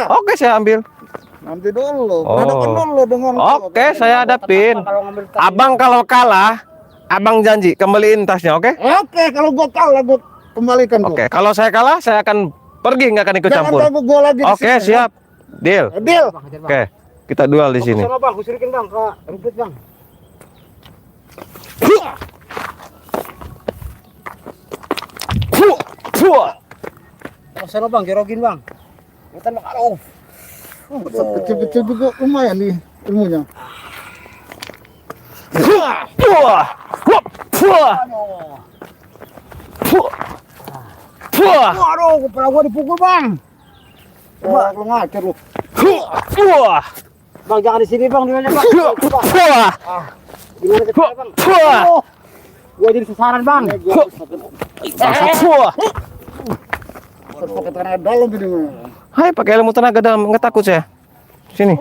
Oke, saya ambil. Nanti dulu. Oh. Hadapkan dulu dengan. Oke, saya hadapin. Abang kalau kalah, abang janji kembaliin tasnya, oke? Oke, kalau gua kalah gua kembalikan gua. Oke, kalau saya kalah, saya akan pergi, nggak akan ikut Jangan campur. ganggu gua lagi di Oke, sini, siap. Deal. ya. Deal. Oke, kita duel di sini. Sana bang, kusirikin bang ke rumput bang. Sana bang, jerogin bang. Kita bang, aduh. Kecil-kecil juga lumayan nih ilmunya. Aduh, kepala gua dipukul bang. Coba lu ngajar lu. Bang, jangan di sini bang, di mana bang? Gimana kecil bang? Oh, gua jadi sasaran bang. Pakai tenaga dalam ini. Hai, pakai ilmu tenaga dalam, nggak takut saya. Sini.